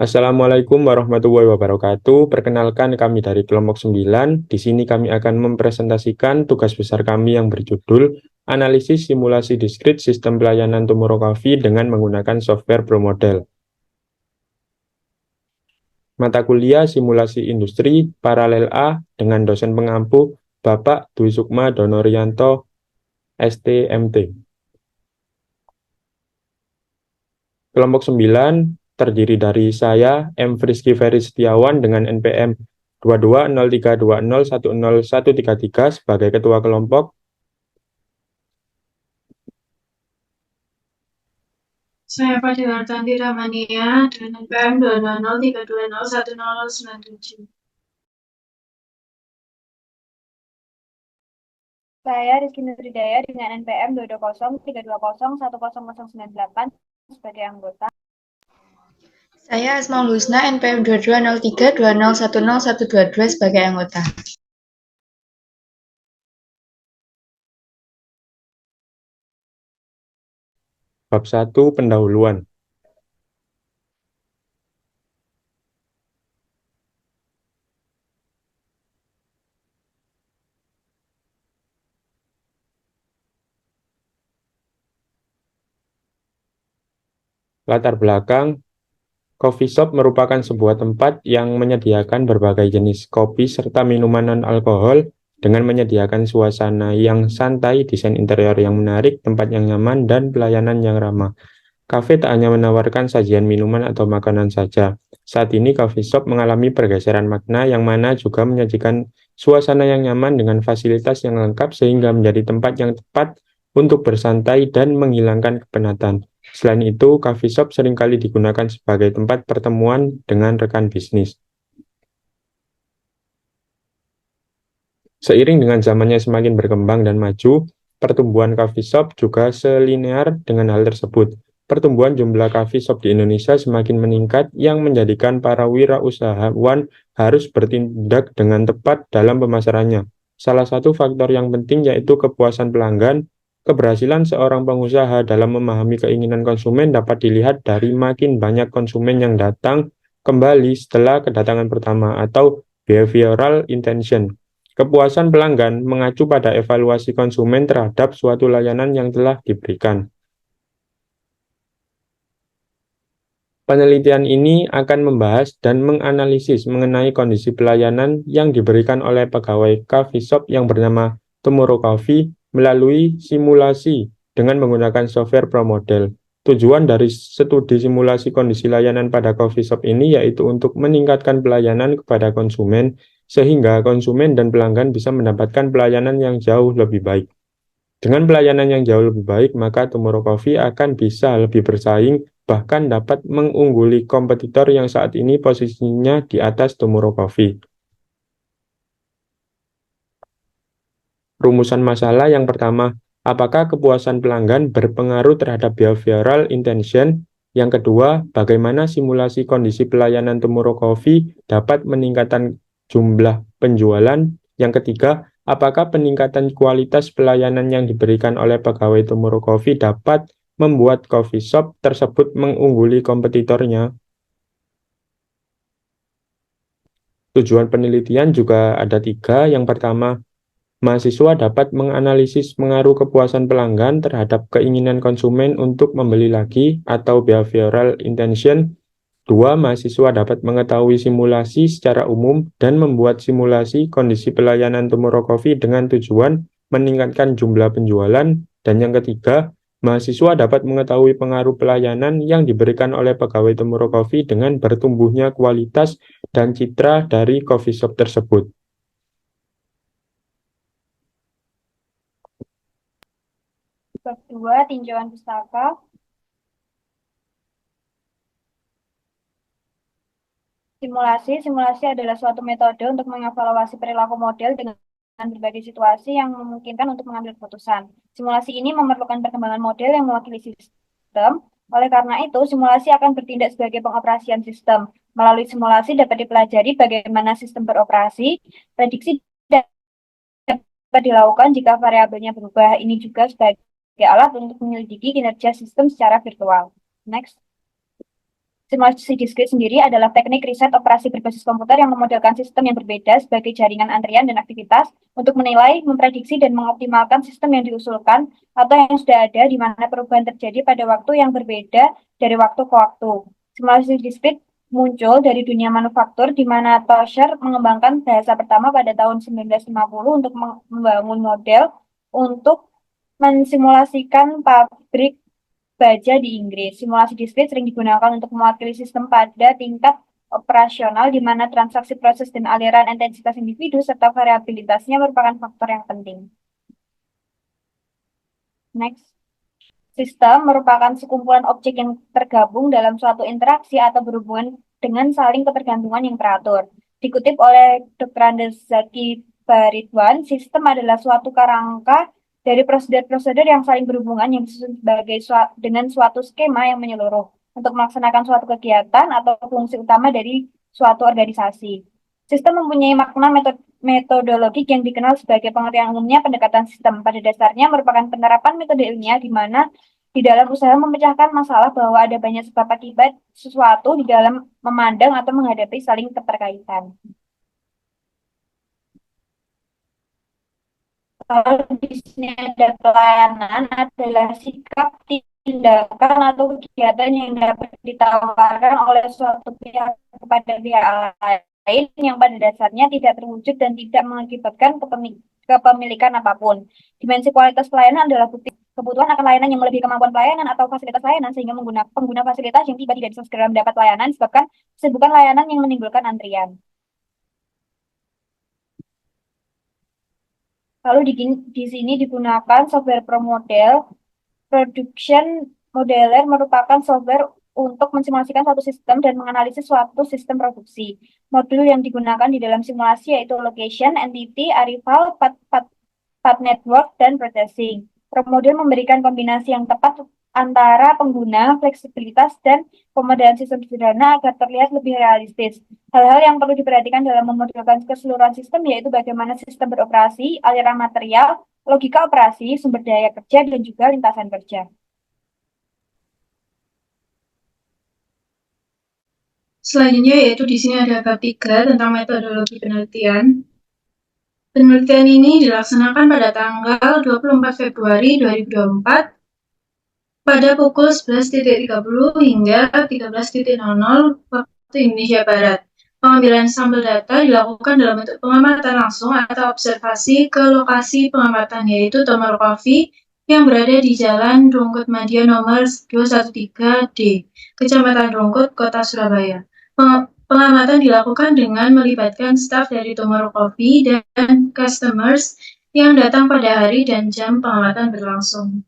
Assalamualaikum warahmatullahi wabarakatuh. Perkenalkan kami dari kelompok 9. Di sini kami akan mempresentasikan tugas besar kami yang berjudul Analisis Simulasi Diskrit Sistem Pelayanan Tomography dengan menggunakan software ProModel. Mata kuliah Simulasi Industri Paralel A dengan dosen pengampu Bapak Dwi Sukma Donorianto, STMT. Kelompok 9 terdiri dari saya, M. Frizky Ferry Setiawan dengan NPM 220320101133 sebagai ketua kelompok. Saya Fadilartanti Ramania dengan NPM 22032010097. Saya Rizky Nutridaya dengan NPM 22032010098 sebagai anggota. Saya Asmaul Husna, NPM 220320101122 sebagai anggota. Bab 1 Pendahuluan. Latar belakang, coffee shop merupakan sebuah tempat yang menyediakan berbagai jenis kopi serta minuman non-alkohol dengan menyediakan suasana yang santai, desain interior yang menarik, tempat yang nyaman, dan pelayanan yang ramah. Kafe tak hanya menawarkan sajian minuman atau makanan saja. Saat ini coffee shop mengalami pergeseran makna yang mana juga menyajikan suasana yang nyaman dengan fasilitas yang lengkap sehingga menjadi tempat yang tepat untuk bersantai dan menghilangkan kepenatan. Selain itu, coffee shop seringkali digunakan sebagai tempat pertemuan dengan rekan bisnis. Seiring dengan zamannya semakin berkembang dan maju, pertumbuhan coffee shop juga selinear dengan hal tersebut. Pertumbuhan jumlah coffee shop di Indonesia semakin meningkat yang menjadikan para wirausahawan harus bertindak dengan tepat dalam pemasarannya. Salah satu faktor yang penting yaitu kepuasan pelanggan. Keberhasilan seorang pengusaha dalam memahami keinginan konsumen dapat dilihat dari makin banyak konsumen yang datang kembali setelah kedatangan pertama atau behavioral intention. Kepuasan pelanggan mengacu pada evaluasi konsumen terhadap suatu layanan yang telah diberikan. Penelitian ini akan membahas dan menganalisis mengenai kondisi pelayanan yang diberikan oleh pegawai coffee shop yang bernama Tomorrow Coffee melalui simulasi dengan menggunakan software ProModel. Tujuan dari studi simulasi kondisi layanan pada coffee shop ini yaitu untuk meningkatkan pelayanan kepada konsumen sehingga konsumen dan pelanggan bisa mendapatkan pelayanan yang jauh lebih baik. Dengan pelayanan yang jauh lebih baik, maka Tomorrow Coffee akan bisa lebih bersaing, bahkan dapat mengungguli kompetitor yang saat ini posisinya di atas Tomorrow Coffee. Rumusan masalah yang pertama, apakah kepuasan pelanggan berpengaruh terhadap behavioral intention? Yang kedua, bagaimana simulasi kondisi pelayanan Tomorrow Coffee dapat meningkatkan jumlah penjualan? Yang ketiga, apakah peningkatan kualitas pelayanan yang diberikan oleh pegawai Tomorrow Coffee dapat membuat coffee shop tersebut mengungguli kompetitornya? Tujuan penelitian juga ada tiga. Yang pertama, mahasiswa dapat menganalisis pengaruh kepuasan pelanggan terhadap keinginan konsumen untuk membeli lagi atau behavioral intention. Dua, mahasiswa dapat mengetahui simulasi secara umum dan membuat simulasi kondisi pelayanan Tomorrow Coffee dengan tujuan meningkatkan jumlah penjualan. Dan yang ketiga, mahasiswa dapat mengetahui pengaruh pelayanan yang diberikan oleh pegawai Tomorrow Coffee dengan bertumbuhnya kualitas dan citra dari coffee shop tersebut. Bab 2 tinjauan pustaka. Simulasi adalah suatu metode untuk mengevaluasi perilaku model dengan berbagai situasi yang memungkinkan untuk mengambil keputusan. Simulasi ini memerlukan perkembangan model yang mewakili sistem. Oleh karena itu, simulasi akan bertindak sebagai pengoperasian sistem. Melalui simulasi dapat dipelajari bagaimana sistem beroperasi, prediksi dapat dilakukan jika variabelnya berubah. Ini juga sebagai alat untuk menyelidiki kinerja sistem secara virtual. Next. Simulasi diskrit sendiri adalah teknik riset operasi berbasis komputer yang memodelkan sistem yang berbeda sebagai jaringan antrian dan aktivitas untuk menilai, memprediksi, dan mengoptimalkan sistem yang diusulkan atau yang sudah ada di mana perubahan terjadi pada waktu yang berbeda dari waktu ke waktu. Simulasi diskrit muncul dari dunia manufaktur di mana Tosher mengembangkan bahasa pertama pada tahun 1950 untuk membangun model untuk mensimulasikan pabrik baja di Inggris. Simulasi diskrit sering digunakan untuk mewakili sistem pada tingkat operasional di mana transaksi proses dan aliran intensitas individu serta variabilitasnya merupakan faktor yang penting. Next. Sistem merupakan sekumpulan objek yang tergabung dalam suatu interaksi atau berhubungan dengan saling ketergantungan yang teratur. Dikutip oleh Dr. Andes Zaki Baridwan, sistem adalah suatu kerangka dari prosedur-prosedur yang saling berhubungan yang disusun sebagai dengan suatu skema yang menyeluruh untuk melaksanakan suatu kegiatan atau fungsi utama dari suatu organisasi. Sistem mempunyai makna metodologik yang dikenal sebagai pengertian umumnya pendekatan sistem. Pada dasarnya merupakan penerapan metode ilmiah di mana di dalam usaha memecahkan masalah bahwa ada banyak sebab akibat sesuatu di dalam memandang atau menghadapi saling keterkaitan. Kalau di sini ada pelayanan adalah sikap, tindakan atau kegiatan yang dapat ditawarkan oleh suatu pihak kepada pihak lain yang pada dasarnya tidak terwujud dan tidak mengakibatkan kepemilikan apapun. Dimensi kualitas pelayanan adalah bukti kebutuhan akan layanan yang melebihi kemampuan pelayanan atau fasilitas layanan sehingga pengguna fasilitas yang tiba tidak bisa segera mendapat layanan disebabkan kesibukan layanan yang menimbulkan antrian. Lalu di sini digunakan software pro model. Production modeler merupakan software untuk mensimulasikan suatu sistem dan menganalisis suatu sistem produksi. Modul yang digunakan di dalam simulasi yaitu location, entity, arrival, path network, dan processing. Promodel memberikan kombinasi yang tepat antara pengguna, fleksibilitas, dan pemodelan sistem sederhana agar terlihat lebih realistis. Hal-hal yang perlu diperhatikan dalam memodelkan keseluruhan sistem yaitu bagaimana sistem beroperasi, aliran material, logika operasi, sumber daya kerja, dan juga lintasan kerja. Selanjutnya yaitu di sini ada bab 3 tentang metodologi penelitian. Penelitian ini dilaksanakan pada tanggal 24 Februari 2024 pada pukul 11.30 hingga 13.00 waktu Indonesia Barat. Pengambilan sampel data dilakukan dalam bentuk pengamatan langsung atau observasi ke lokasi pengamatan yaitu Tomor Coffee yang berada di Jalan Rungkut Madya nomor 213D, Kecamatan Rungkut, Kota Surabaya. Pengamatan dilakukan dengan melibatkan staf dari Tomorrow Coffee dan customers yang datang pada hari dan jam pengamatan berlangsung.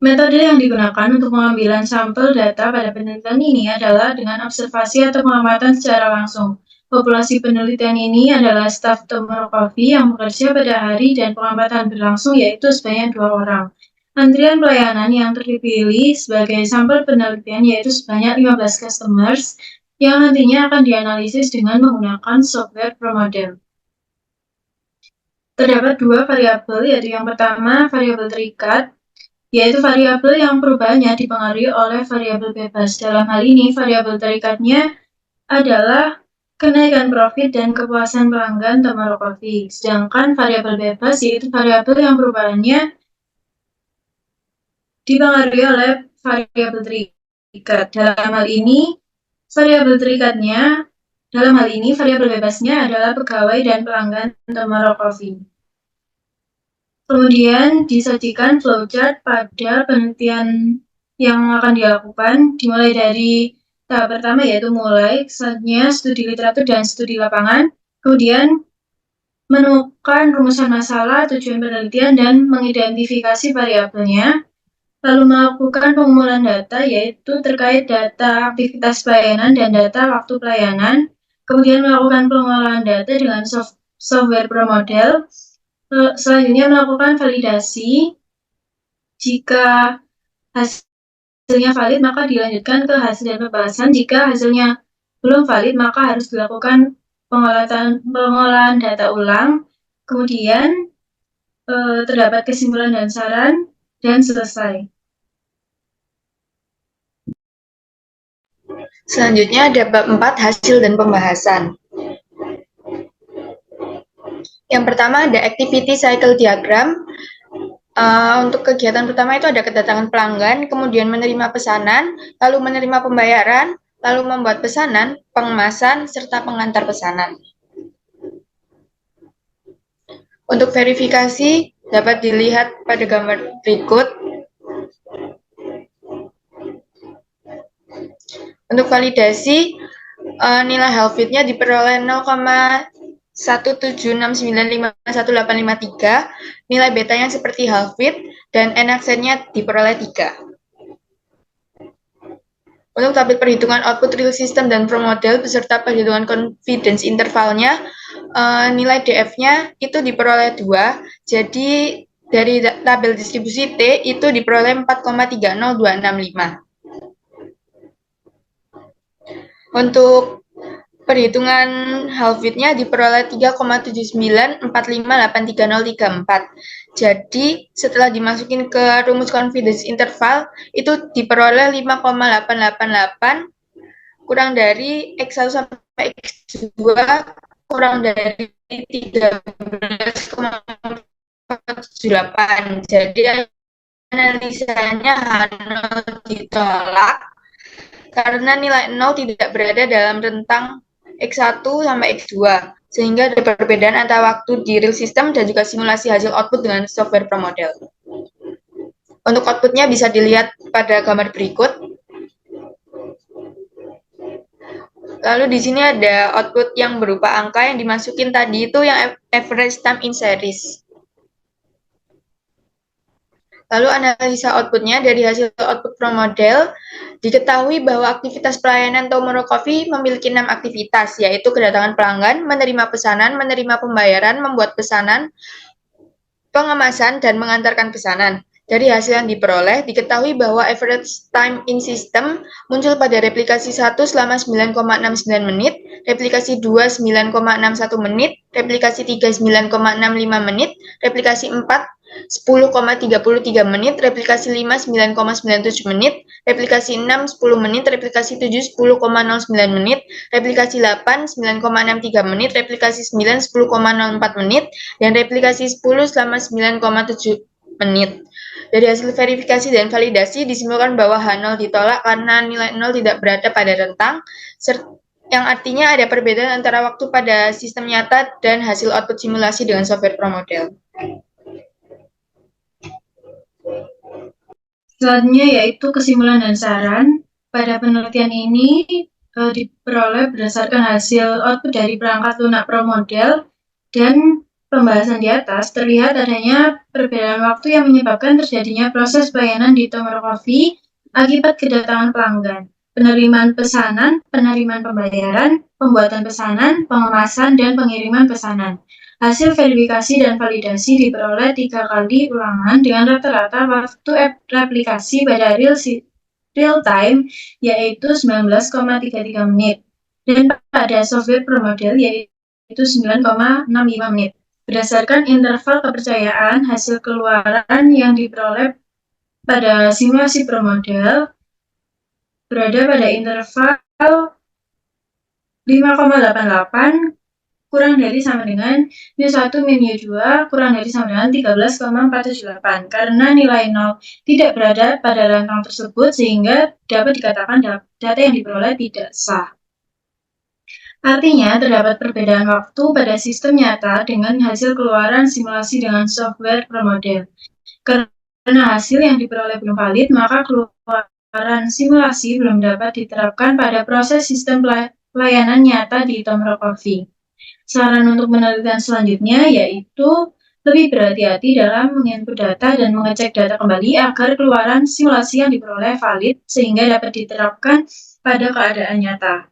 Metode yang digunakan untuk pengambilan sampel data pada penelitian ini adalah dengan observasi atau pengamatan secara langsung. Populasi penelitian ini adalah staf Tomorrow Coffee yang bekerja pada hari dan pengamatan berlangsung yaitu sebanyak 2 orang. Antrian pelayanan yang terpilih sebagai sampel penelitian yaitu sebanyak 15 customers yang nantinya akan dianalisis dengan menggunakan software ProModel. Terdapat 2 variabel, yaitu yang pertama variabel terikat, yaitu variabel yang perubahannya dipengaruhi oleh variabel bebas. Dalam hal ini, variabel terikatnya adalah kenaikan profit dan kepuasan pelanggan Tomorrow Coffee. Sedangkan variabel bebas yaitu variabel yang perubahannya dipengaruhi oleh variabel terikat. Dalam hal ini, variabel bebasnya adalah pegawai dan pelanggan Tomorrow Coffee. Kemudian disajikan flowchart pada penelitian yang akan dilakukan, dimulai dari tahap pertama yaitu selanjutnya studi literatur dan studi lapangan, kemudian menemukan rumusan masalah, tujuan penelitian, dan mengidentifikasi variabelnya, lalu melakukan pengumpulan data yaitu terkait data aktivitas pelayanan dan data waktu pelayanan, kemudian melakukan pengolahan data dengan software ProModel, selanjutnya melakukan validasi. Jika hasilnya valid, maka dilanjutkan ke hasil dan pembahasan. Jika hasilnya belum valid, maka harus dilakukan pengolahan data ulang. Kemudian terdapat kesimpulan dan saran, dan selesai. Selanjutnya ada bab 4, hasil dan pembahasan. Yang pertama ada activity cycle diagram. Untuk kegiatan pertama itu ada kedatangan pelanggan, kemudian menerima pesanan, lalu menerima pembayaran, lalu membuat pesanan, pengemasan, serta pengantar pesanan. Untuk verifikasi dapat dilihat pada gambar berikut. Untuk validasi, nilai Helfit-nya diperoleh 0,176951853, nilai betanya seperti Helfit, dan NACC-nya diperoleh 3. Untuk tabel perhitungan output real system dan pro model beserta perhitungan confidence intervalnya, nilai DF-nya itu diperoleh 2, jadi dari tabel distribusi T itu diperoleh 4,30265. Untuk perhitungan Helfit-nya diperoleh 3,7945830334. Jadi setelah dimasukin ke rumus confidence interval itu diperoleh 5,888 kurang dari X1 sampai X2 kurang dari 13,478. Jadi analisanya harus ditolak karena nilai 0 tidak berada dalam rentang X1 sampai X2, sehingga ada perbedaan antara waktu di real system dan juga simulasi hasil output dengan software pro model. Untuk outputnya bisa dilihat pada gambar berikut. Lalu di sini ada output yang berupa angka yang dimasukin tadi itu yang average time in series. Lalu analisa outputnya dari hasil output pro model, diketahui bahwa aktivitas pelayanan Tomorrow Coffee memiliki 6 aktivitas, yaitu kedatangan pelanggan, menerima pesanan, menerima pembayaran, membuat pesanan, pengemasan, dan mengantarkan pesanan. Dari hasil yang diperoleh, diketahui bahwa average time in system muncul pada replikasi 1 selama 9,69 menit, replikasi 2 9,61 menit, replikasi 3 9,65 menit, replikasi 4 10,33 menit, replikasi 5 9,97 menit, replikasi 6 10 menit, replikasi 7 10,09 menit, replikasi 8 9,63 menit, replikasi 9 10,04 menit, dan replikasi 10 selama 9,7 menit. Dari hasil verifikasi dan validasi disimpulkan bahwa H0 ditolak karena nilai 0 tidak berada pada rentang, yang artinya ada perbedaan antara waktu pada sistem nyata dan hasil output simulasi dengan software pro model. Selanjutnya yaitu kesimpulan dan saran. Pada penelitian ini diperoleh berdasarkan hasil output dari perangkat lunak pro model dan pembahasan di atas, terlihat adanya perbedaan waktu yang menyebabkan terjadinya proses pelayanan di Tomorrow Coffee akibat kedatangan pelanggan, penerimaan pesanan, penerimaan pembayaran, pembuatan pesanan, pengemasan, dan pengiriman pesanan. Hasil verifikasi dan validasi diperoleh 3 kali ulangan dengan rata-rata waktu replikasi pada real time yaitu 19,33 menit dan pada software pro model yaitu 9,65 menit. Berdasarkan interval kepercayaan, hasil keluaran yang diperoleh pada simulasi pro model berada pada interval 5,88 kurang dari sama dengan mu1 min mu2 kurang dari sama dengan 13,478 karena nilai 0 tidak berada pada rentang tersebut sehingga dapat dikatakan data yang diperoleh tidak sah. Artinya terdapat perbedaan waktu pada sistem nyata dengan hasil keluaran simulasi dengan software pro model. Karena hasil yang diperoleh belum valid, maka keluaran simulasi belum dapat diterapkan pada proses sistem pelayanan nyata di Tomorrow Coffee. Saran untuk penelitian selanjutnya yaitu lebih berhati-hati dalam menginput data dan mengecek data kembali agar keluaran simulasi yang diperoleh valid sehingga dapat diterapkan pada keadaan nyata.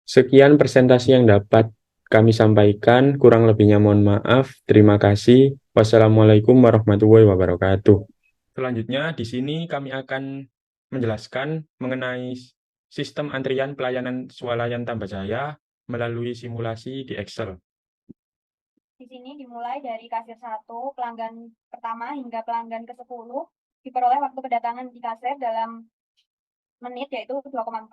Sekian presentasi yang dapat kami sampaikan, kurang lebihnya mohon maaf. Terima kasih. Wassalamualaikum warahmatullahi wabarakatuh. Selanjutnya di sini kami akan menjelaskan mengenai sistem antrian pelayanan swalayan Tambajaya melalui simulasi di Excel. Di sini dimulai dari kasir 1, pelanggan pertama hingga pelanggan ke-10, diperoleh waktu kedatangan di kasir dalam menit yaitu 2,4,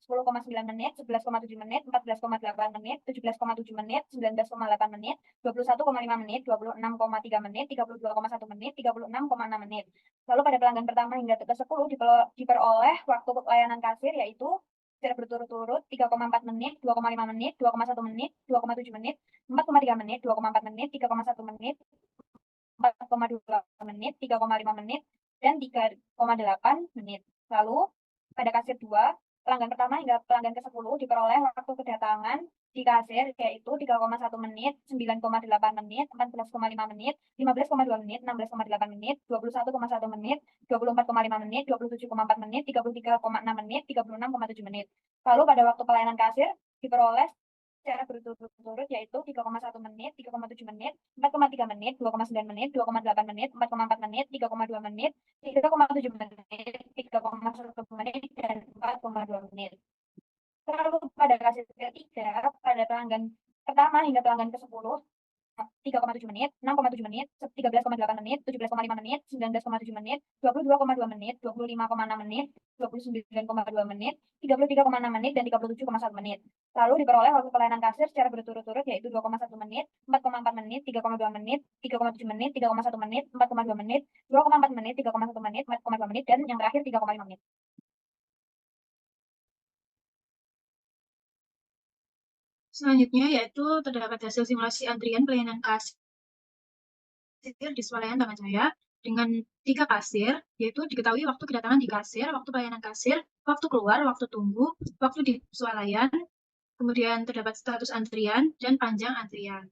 10,9 menit, 11,7 menit, 14,8 menit, 17,7 menit, 19,8 menit, 21,5 menit, 26,3 menit, 32,1 menit, 36,6 menit. Lalu pada pelanggan pertama hingga ke-10 diperoleh waktu pelayanan kasir yaitu secara berturut-turut 3,4 menit, 2,5 menit, 2,1 menit, 2,7 menit, 4,3 menit, 2,4 menit, 3,1 menit, 4,2 menit, 3,5 menit, dan 3,8 menit. Lalu pada kasir 2, pelanggan pertama hingga pelanggan ke-10 diperoleh waktu kedatangan di kasir yaitu 3,1 menit, 9,8 menit, 14,5 menit, 15,2 menit, 16,8 menit, 21,1 menit, 24,5 menit, 27,4 menit, 33,6 menit, 36,7 menit. Lalu pada waktu pelayanan kasir diperoleh secara berturut-turut yaitu 3,1 menit, 3,7 menit, 4,3 menit, 2,9 menit, 2,8 menit, 4,4 menit, 3,2 menit, 3,7 menit, 3,1 menit, dan 4,2 menit. Lalu pada kasir ketiga, pada pelanggan pertama hingga pelanggan ke-10, 3,7 menit, 6,7 menit, 13,8 menit, 17,5 menit, 19,7 menit, 22,2 menit, 25,6 menit, 29,2 menit, 33,6 menit, dan 37,1 menit. Lalu diperoleh waktu pelayanan kasir secara berturut-turut yaitu 2,1 menit, 4,4 menit, 3,2 menit, 3,7 menit, 3,1 menit, 4,2 menit, 2,4 menit, 3,1 menit, 4,2 menit, dan yang terakhir 3,5 menit. Selanjutnya yaitu terdapat hasil simulasi antrian pelayanan kasir di swalayan Tamanjaya dengan 3 kasir, yaitu diketahui waktu kedatangan di kasir, waktu pelayanan kasir, waktu keluar, waktu tunggu, waktu di swalayan, kemudian terdapat status antrian, dan panjang antrian.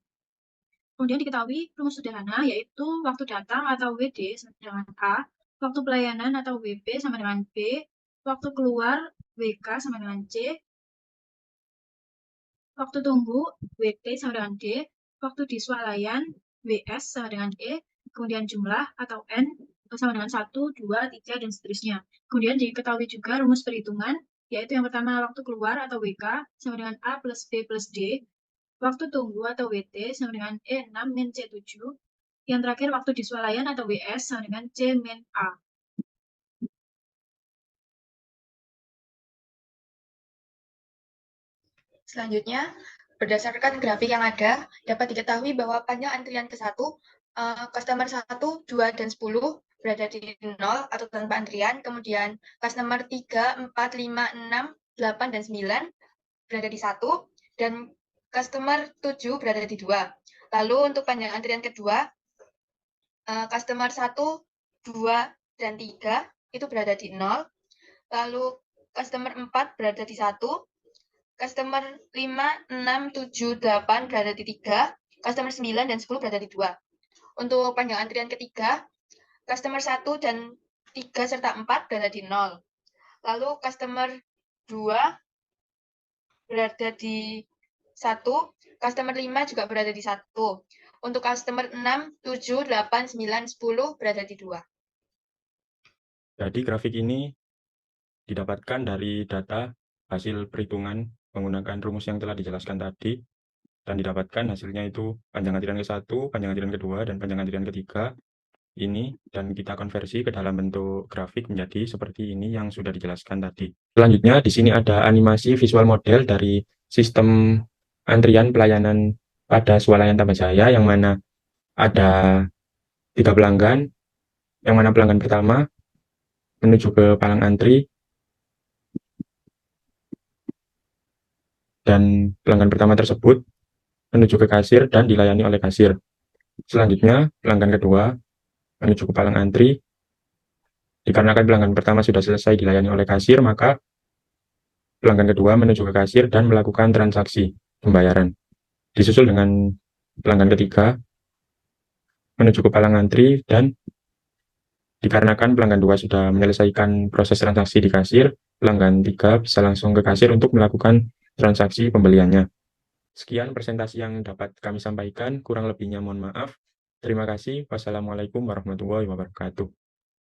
Kemudian diketahui rumus sederhana yaitu waktu datang atau WD sama dengan A, waktu pelayanan atau WP sama dengan B, waktu keluar WK sama dengan C, waktu tunggu WT sama dengan D, waktu di swalayan WS sama dengan E, kemudian jumlah atau N sama dengan 1, 2, 3, dan seterusnya. Kemudian diketahui juga rumus perhitungan, yaitu yang pertama waktu keluar atau WK sama dengan A plus B plus D, waktu tunggu atau WT sama dengan E6 min C7, yang terakhir waktu di swalayan atau WS sama dengan C min A. Selanjutnya, berdasarkan grafik yang ada, dapat diketahui bahwa panjang antrian ke-1, customer 1, 2, dan 10 berada di 0 atau tanpa antrian, kemudian customer 3, 4, 5, 6, 8, dan 9 berada di 1, dan customer 7 berada di 2. Lalu untuk panjang antrian kedua, customer 1, 2, dan 3 itu berada di 0, lalu customer 4 berada di 1, customer 5, 6, 7, 8 berada di 3, customer 9 dan 10 berada di 2. Untuk panjang antrian ketiga, customer 1 dan 3 serta 4 berada di 0. Lalu customer 2 berada di 1, customer 5 juga berada di 1. Untuk customer 6, 7, 8, 9, 10 berada di 2. Jadi grafik ini didapatkan dari data hasil perhitungan menggunakan rumus yang telah dijelaskan tadi, dan didapatkan hasilnya itu panjang antrian ke-1, panjang antrian kedua, dan panjang antrian ketiga ini, dan kita konversi ke dalam bentuk grafik menjadi seperti ini yang sudah dijelaskan tadi. Selanjutnya di sini ada animasi visual model dari sistem antrian pelayanan pada swalayan Tamanjaya, yang mana ada 3 pelanggan, yang mana pelanggan pertama menuju ke palang antri, dan pelanggan pertama tersebut menuju ke kasir dan dilayani oleh kasir. Selanjutnya, pelanggan kedua menuju ke palang antri. Dikarenakan pelanggan pertama sudah selesai dilayani oleh kasir, maka pelanggan kedua menuju ke kasir dan melakukan transaksi pembayaran. Disusul dengan pelanggan ketiga menuju ke palang antri, dan dikarenakan pelanggan 2 sudah menyelesaikan proses transaksi di kasir, pelanggan 3 bisa langsung ke kasir untuk melakukan transaksi pembeliannya. Sekian presentasi yang dapat kami sampaikan, kurang lebihnya mohon maaf. Terima kasih. Wassalamualaikum warahmatullahi wabarakatuh.